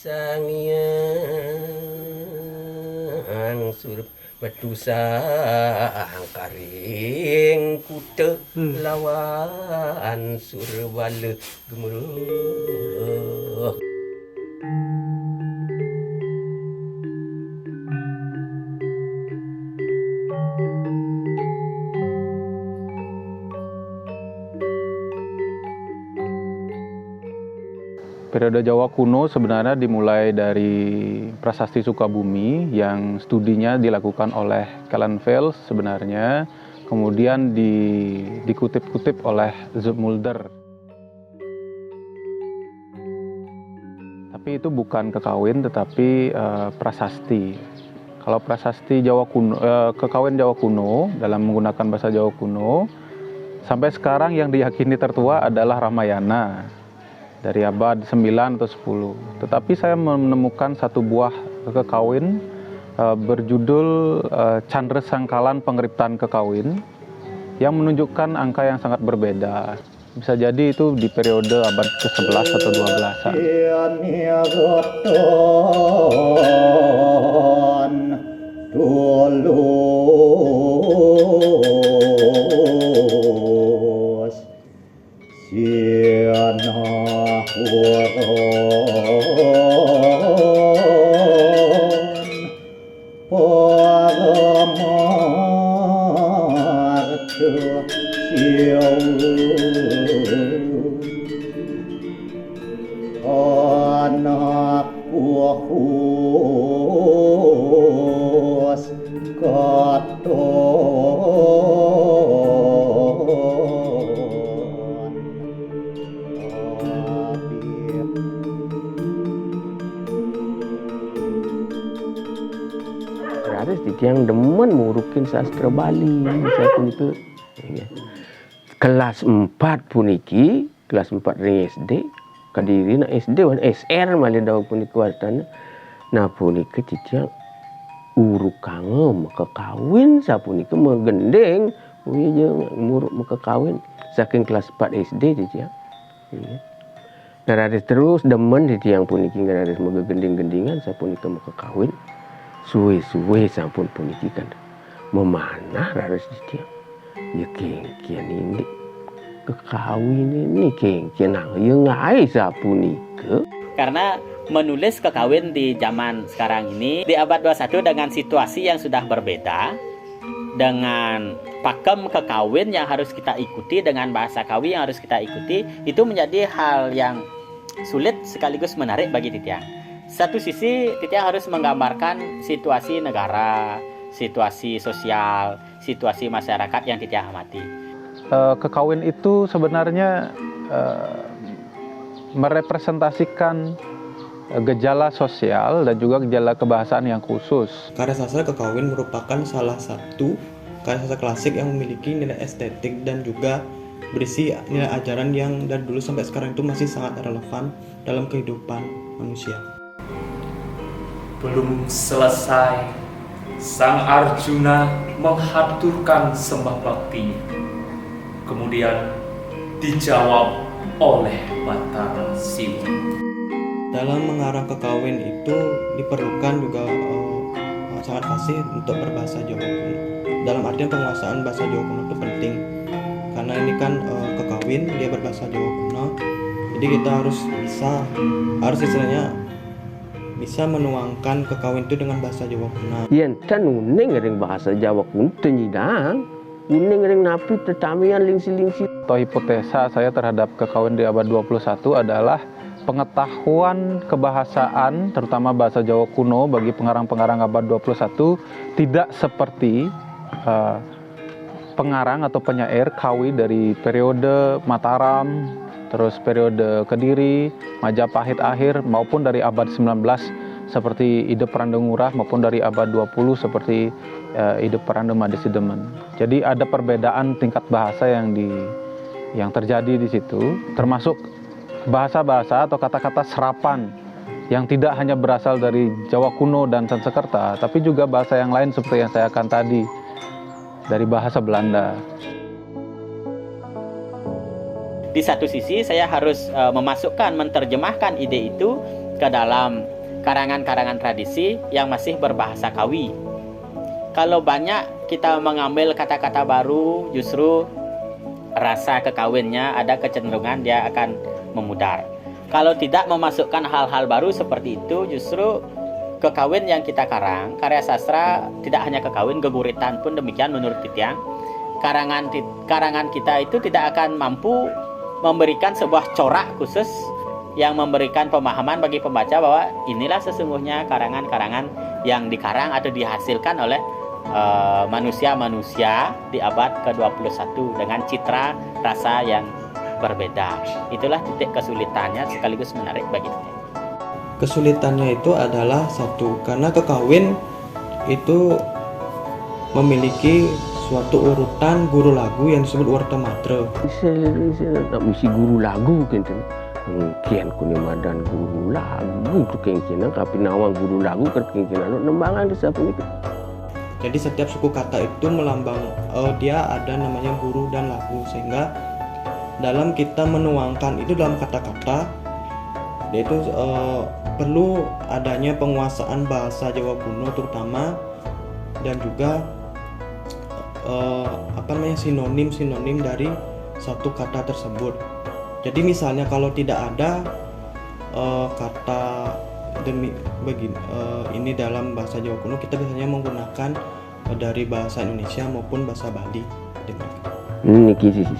Sangiang surup batu sang karing kuta lawan surbala gemuruh. Periode Jawa kuno sebenarnya dimulai dari Prasasti Sukabumi yang studinya dilakukan oleh Kellenveld sebenarnya, kemudian dikutip-kutip oleh Zoetmulder. Tapi itu bukan kekawin tetapi prasasti. Kalau prasasti Jawa kuno, kekawin Jawa kuno dalam menggunakan bahasa Jawa kuno, sampai sekarang yang diyakini tertua adalah Ramayana dari abad 9 atau 10. Tetapi saya menemukan satu buah kekawin berjudul Candra Sangkalan Pengriptan Kekawin yang menunjukkan angka yang sangat berbeda. Bisa jadi itu di periode abad ke-11 atau 12-an. Anak buahus katon Ada yang demen murukin sastra Bali. Saya pun itu kelas 4 puniki, kelas 4 ring SD, Kadiri na SD wan SR malih daw puniki wartana. Nah puniki cicing urukang kekawin sapunika megendeng uya jeung muruk kekawin saking kelas 4 SD cicing. Nah raris terus demen cicing puniki raris megegending-gendingan sapunika kekawin. Suwe-suwe sampun puniki kan memanah raris cicing. Ya kengkian ini kekawin ini kengkian ya ngai sapunika. Karena menulis kekawin di zaman sekarang ini di abad 21 dengan situasi yang sudah berbeda, dengan pakem kekawin yang harus kita ikuti, dengan bahasa kawin yang harus kita ikuti, itu menjadi hal yang sulit sekaligus menarik bagi Titiang. Satu sisi Titiang harus menggambarkan situasi negara, situasi sosial, situasi masyarakat yang Titiang amati. Kekawin itu sebenarnya merepresentasikan gejala sosial dan juga gejala kebahasaan yang khusus. Karya sastra kekawin merupakan salah satu karya sastra klasik yang memiliki nilai estetik dan juga berisi nilai ajaran yang dari dulu sampai sekarang itu masih sangat relevan dalam kehidupan manusia. Belum selesai, Sang Arjuna menghaturkan sembah baktinya. Kemudian dijawab oleh Batara Siwa. Dalam mengarang kekawin itu diperlukan juga sangat fasih untuk berbahasa Jawa kuno. Dalam artian penguasaan bahasa Jawa kuno itu penting. Karena ini kan kekawin dia berbahasa Jawa kuno. Jadi kita harus istilahnya bisa menuangkan kekawin itu dengan bahasa Jawa kuno. Yen tan uning ring bahasa Jawa kuno tenyidang. Uning ring napi tetamian lingsi-lingsi. Atau hipotesa saya terhadap kekawin di abad 21 adalah pengetahuan kebahasaan, terutama bahasa Jawa kuno bagi pengarang-pengarang abad 21 tidak seperti pengarang atau penyair kawi dari periode Mataram, terus periode Kediri, Majapahit akhir maupun dari abad 19 seperti Ide Peranda Ngurah maupun dari abad 20 seperti Ide Peranda Madesidemen. Jadi ada perbedaan tingkat bahasa yang terjadi di situ, termasuk bahasa-bahasa atau kata-kata serapan yang tidak hanya berasal dari Jawa kuno dan Sanskerta, tapi juga bahasa yang lain seperti yang saya akan tadi dari bahasa Belanda. Di satu sisi saya harus menerjemahkan ide itu ke dalam karangan-karangan tradisi yang masih berbahasa Kawi. Kalau banyak kita mengambil kata-kata baru, justru rasa kekawinnya ada kecenderungan dia akan memudar. Kalau tidak memasukkan hal-hal baru seperti itu, justru kekawin yang kita karang, karya sastra tidak hanya kekawin, geguritan pun demikian menurut Titiang. Karangan kita itu tidak akan mampu memberikan sebuah corak khusus yang memberikan pemahaman bagi pembaca bahwa inilah sesungguhnya karangan-karangan yang dikarang atau dihasilkan oleh manusia-manusia di abad ke-21 dengan citra rasa yang berbeda. Itulah titik kesulitannya sekaligus menarik bagi Titik. Kesulitannya itu adalah satu, karena kekawin itu memiliki suatu urutan guru lagu yang disebut urta matra. Nak misi guru lagu gitu. Mungkin kuni madan guru lagu tu kengkinan tapi nawang guru lagu kengkinan nembangan desa pun itu. Jadi setiap suku kata itu melambang dia ada namanya guru dan lagu, sehingga dalam kita menuangkan itu dalam kata-kata dia itu perlu adanya penguasaan bahasa Jawa kuno terutama, dan juga sinonim dari satu kata tersebut. Jadi misalnya kalau tidak ada kata ini dalam bahasa Jawa kuno, kita biasanya menggunakan dari bahasa Indonesia maupun bahasa Bali. Ini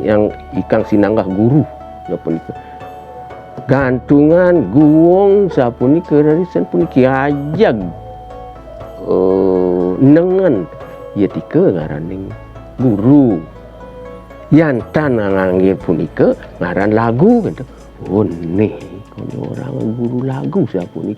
yang ikang sinanggah guru sapun itu. Gantungan guwong sapun itu dari sapun kiajag. Nengen ya tika ngaran guru. Yantan nganggil punika ngaran lagu gitu. Oh nih, kalau orang guru lagu siapa nih?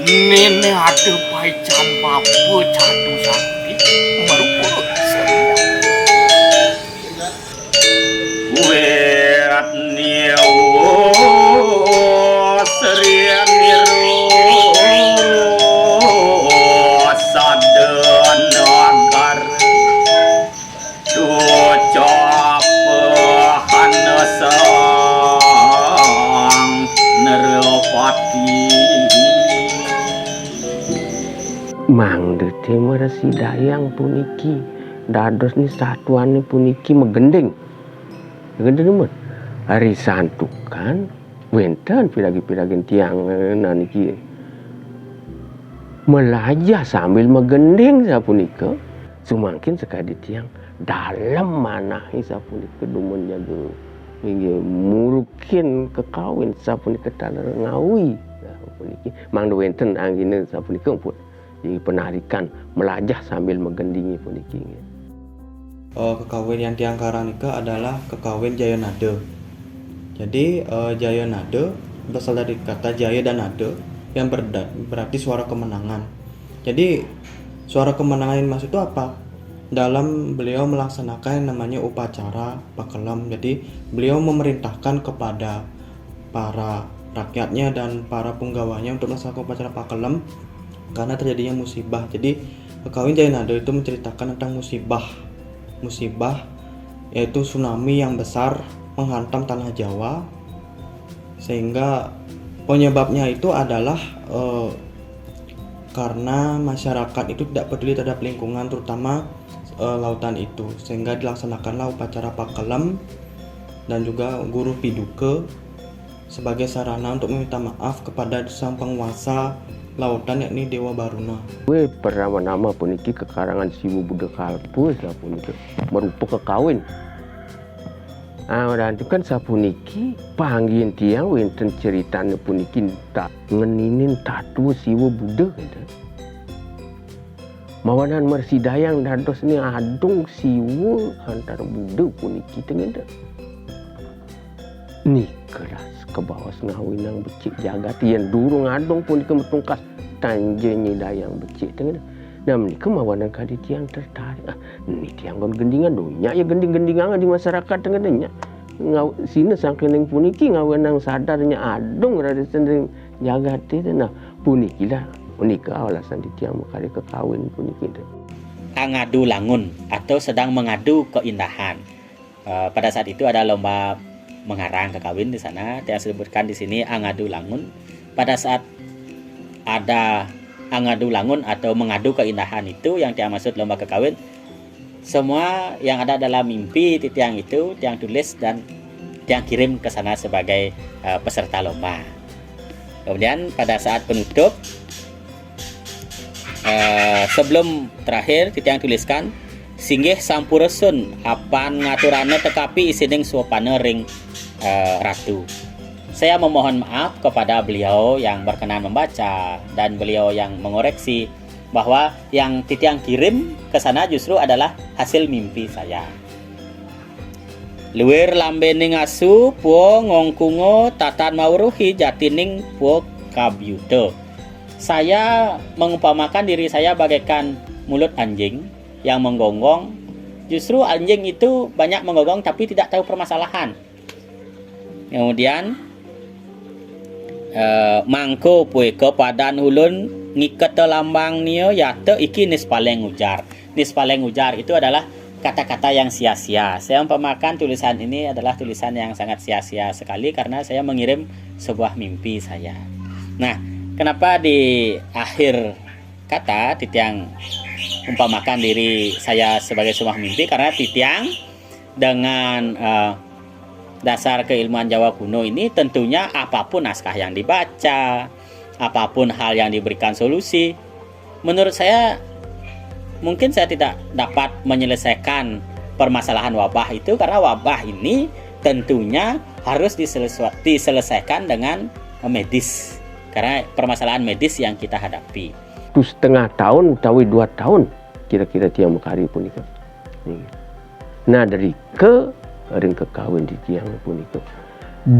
Nenek ada paican bapa cadu sakti merupakan werat niawo serian niru sadan agar tucap hanasang neropati Mang dete merasi dayang puniki dados ni satuan ni puniki megending men hari santukan wenten piragi-piragi tiang naniki melajah sambil megending sapunika sumangkin sekali tiang dalam manahi sapunika dumun jaga hingga murukin kekawin sapunika talar ngawi sapuniki mang wenten anggine sapunika pun jadi penarikan melajah sambil menggendingi puniki. Kekawin yang tiang karang nika adalah kekawin jaya nada. Jadi jaya nada berasal dari kata jaya dan nada yang berarti suara kemenangan. Jadi suara kemenangan yang maksud itu apa? Dalam beliau melaksanakan yang namanya upacara pakelam. Jadi beliau memerintahkan kepada para rakyatnya dan para penggawanya untuk melaksanakan upacara pakelam karena terjadinya musibah. Jadi kekawin jaya nada itu menceritakan tentang musibah yaitu tsunami yang besar menghantam tanah Jawa, sehingga penyebabnya itu adalah karena masyarakat itu tidak peduli terhadap lingkungan terutama lautan itu, sehingga dilaksanakanlah upacara pakelam dan juga guru piduka sebagai sarana untuk meminta maaf kepada sang penguasa lautan yakni Dewa Baruna. Nama puniki kekarangan Siwu Buddha Kalpu sapuniki merupa kekawin. Dan itu kan sapuniki panggil tiang wenten ceritanya puniki tak ngeninin tatu Siwu Buddha gitu. Mawanan mersidayang dados ni adung Siwu antara Buddha puniki tengenda. Nikelah ke bawah ngawin yang becik jagat yang durung adong pun ke metungkas tanjanya dayang becik tengah. Nah menika mawanan kali tiang tertarik. Ini tiang kon gendingan donya ya gending-gendingan di masyarakat tengah nya. Ngau sini sangkening puniki ngawenang sadarnya adong rada sendiri jagat itu. Nah puniki lah unika alasan di tiang kali kekawin puniki itu. Angadu langun atau sedang mengadu keindahan. Pada saat itu ada lomba mengarang kekawin di sana. Yang disebutkan di sini angadu langun. Pada saat ada angadu langun atau mengadu keindahan itu yang dia maksud lomba kekawin, semua yang ada dalam mimpi tiang itu tiang tulis dan tiang kirim ke sana sebagai peserta lomba. Kemudian pada saat penutup, sebelum terakhir tiang tuliskan singgih sampuresun apan ngaturane tekapi isining suapane ring ratu. Saya memohon maaf kepada beliau yang berkenan membaca dan beliau yang mengoreksi bahwa yang titiang kirim ke sana justru adalah hasil mimpi saya. Luwir lambening asu puo ngongkungo tatan mauruhi jatining puo kabyuto. Saya mengumpamakan diri saya bagaikan mulut anjing yang menggonggong. Justru anjing itu banyak menggonggong tapi tidak tahu permasalahan. Kemudian mangko pueke padan hulun ngiket lambang nio yate iki nis paleng ujar. Nis paleng ujar itu adalah kata-kata yang sia-sia. Saya umpamakan tulisan ini adalah tulisan yang sangat sia-sia sekali karena saya mengirim sebuah mimpi saya. Nah, kenapa di akhir kata titiang umpamakan diri saya sebagai sebuah mimpi? Karena titiang dengan dasar keilmuan Jawa kuno ini tentunya apapun naskah yang dibaca, apapun hal yang diberikan solusi, menurut saya mungkin saya tidak dapat menyelesaikan permasalahan wabah itu karena wabah ini tentunya harus diselesaikan dengan medis karena permasalahan medis yang kita hadapi. Itu setengah tahun, utawi 2 tahun kira-kira tiang mekari pun itu. Nah dari ring kekawin di tiang pun itu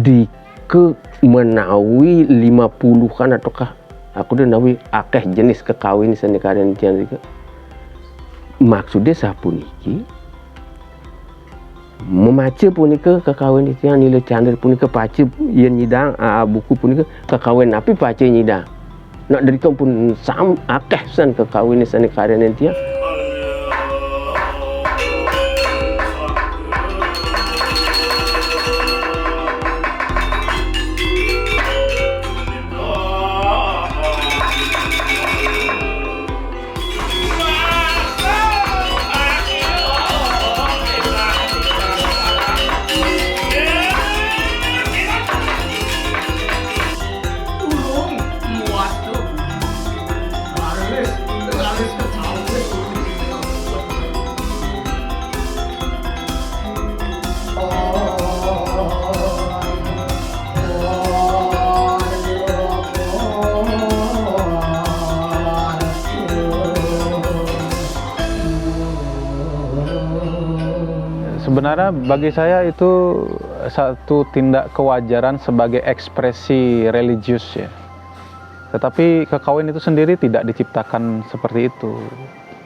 di ke menawi 50-an ataukah aku dah nawi akeh jenis kekawin senekarian tiang itu. Maksudnya sapuniki memaca punika kekawin di tiang nilai candil punika paca yang nyidang buku punika kekawin api paca nyidang. Nak dari kau pun sam akeh san kekawin senekarian tiang. Sebenarnya bagi saya itu satu tindak kewajaran sebagai ekspresi religius ya. Tetapi kekawin itu sendiri tidak diciptakan seperti itu.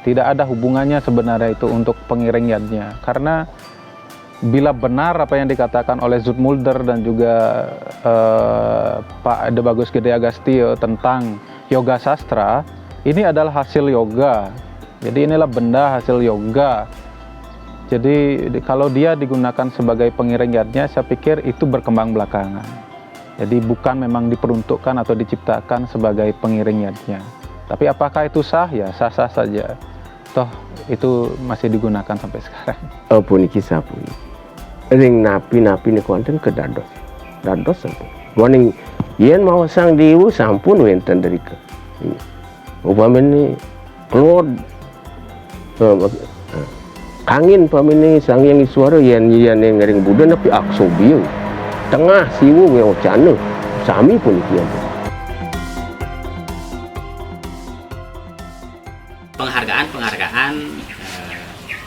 Tidak ada hubungannya sebenarnya itu untuk pengiringannya. Karena bila benar apa yang dikatakan oleh Zoetmulder dan juga Pak De Bagus Gede Agastio tentang yoga sastra, ini adalah hasil yoga. Jadi inilah benda hasil yoga. Jadi kalau dia digunakan sebagai pengiringannya, saya pikir itu berkembang belakangan. Jadi bukan memang diperuntukkan atau diciptakan sebagai pengiringannya. Tapi apakah itu sah? Ya sah-sah saja. Toh itu masih digunakan sampai sekarang. Apa niki sapu? Ring napi-napi ni konten ke dados. Dados sampun. Warning yen mau sang dewu sampun wenten dari ke. Upamane keluar kangin pamini sang yang suara yang ngering budan tapi akso biu tengah siwu yang cana sami pun kian. Penghargaan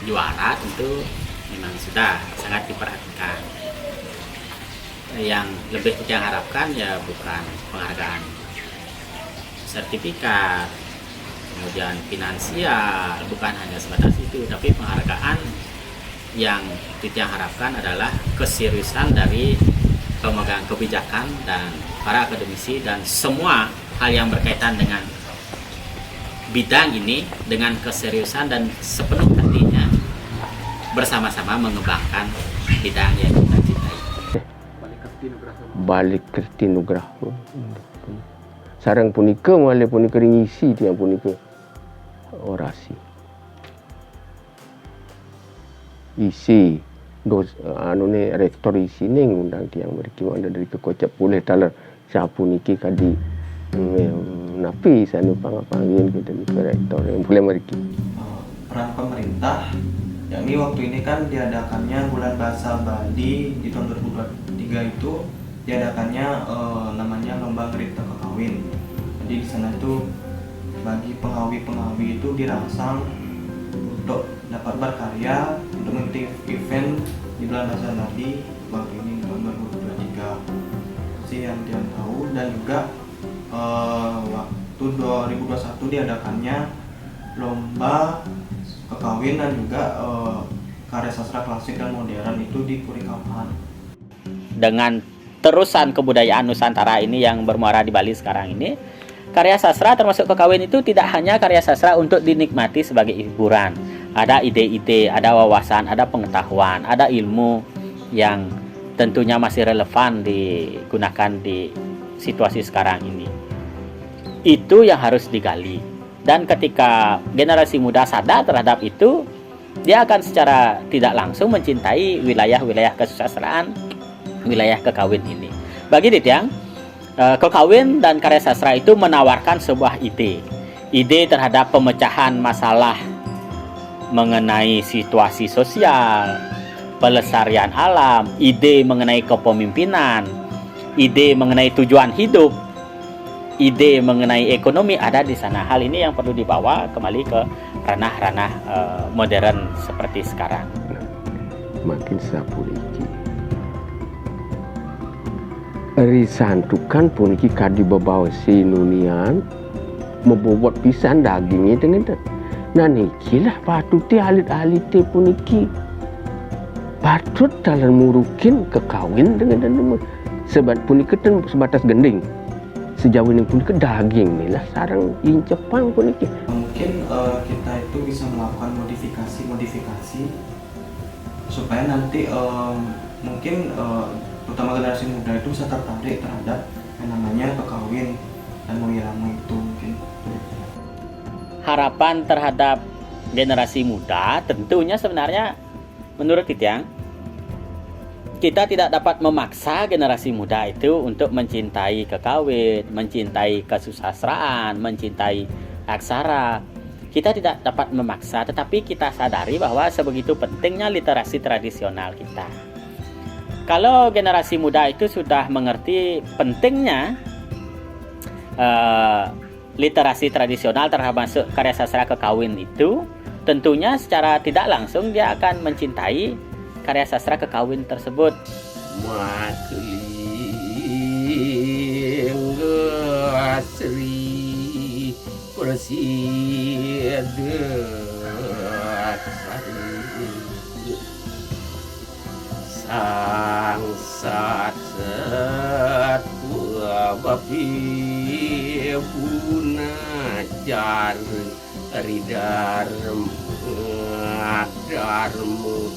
juara tentu memang sudah sangat diperhatikan. yang lebih Titiang harapkan ya bukan penghargaan sertifikat, kemudian finansial, bukan hanya sebatas itu, tapi penghargaan yang Titiang harapkan adalah keseriusan dari pemegang kebijakan dan para akademisi dan semua hal yang berkaitan dengan bidang ini dengan keseriusan dan sepenuh hatinya bersama-sama mengembangkan bidang yang kita cintai. Balik kerti nugrah. Sarang punika mulai punika ngisi tiang punika orasi. Isi rektor isi ni ngundang tiang mereka ada dari kekocap boleh talar siapa niki kadi napi sana panggil kita ni rektor yang boleh mereka. Peran pemerintah, yakni waktu ini kan diadakannya bulan bahasa Bali di tahun 2023 itu diadakannya namanya lomba ngerita kekawin. Jadi di sana itu bagi penggawi itu dirangsang untuk dapat berkarya untuk mengikuti event di bulan bahasa Bali waktu ini tahun 2023 sih yang dia tahu. Dan juga waktu 2021 diadakannya lomba kekawin dan juga karya sastra klasik dan modern itu di Purikapan. Dengan terusan kebudayaan Nusantara ini yang bermuara di Bali sekarang ini, karya sastra termasuk kekawin itu tidak hanya karya sastra untuk dinikmati sebagai hiburan. Ada ide-ide, ada wawasan, ada pengetahuan, ada ilmu yang tentunya masih relevan digunakan di situasi sekarang ini. Itu yang harus digali. Dan ketika generasi muda sadar terhadap itu, dia akan secara tidak langsung mencintai wilayah-wilayah kesusastraan, wilayah kekawin ini. Bagi Titiang, kekawin dan karya sastra itu menawarkan sebuah ide terhadap pemecahan masalah mengenai situasi sosial, pelestarian alam, ide mengenai kepemimpinan, ide mengenai tujuan hidup, ide mengenai ekonomi ada di sana. Hal ini yang perlu dibawa kembali ke ranah-ranah modern seperti sekarang. Makin sapuliki. Risantukan pun ki kadi babawa sinunian membobot pisan dagingnya dengan tak. Nah nikilah patuti alit-alit pun iki patut dalam murukin kekawin dengan sebab pun iki sebatas gending. Sejauh ini pun ke daging nih lah sarang incepang pun iki. Mungkin kita itu bisa melakukan modifikasi supaya nanti mungkin terutama generasi muda itu bisa tertarik terhadap yang namanya kekawin dan moiramu itu mungkin. Harapan terhadap generasi muda tentunya sebenarnya menurut Titiang, kita tidak dapat memaksa generasi muda itu untuk mencintai kekawin, mencintai kesusastraan, mencintai aksara. Kita tidak dapat memaksa, tetapi kita sadari bahwa sebegitu pentingnya literasi tradisional kita. Kalau generasi muda itu sudah mengerti pentingnya literasi tradisional termasuk karya sastra kekawin itu, tentunya secara tidak langsung dia akan mencintai karya sastra kekawin tersebut. Makling asri persiadat sang sat bapi puna jar ridar darmu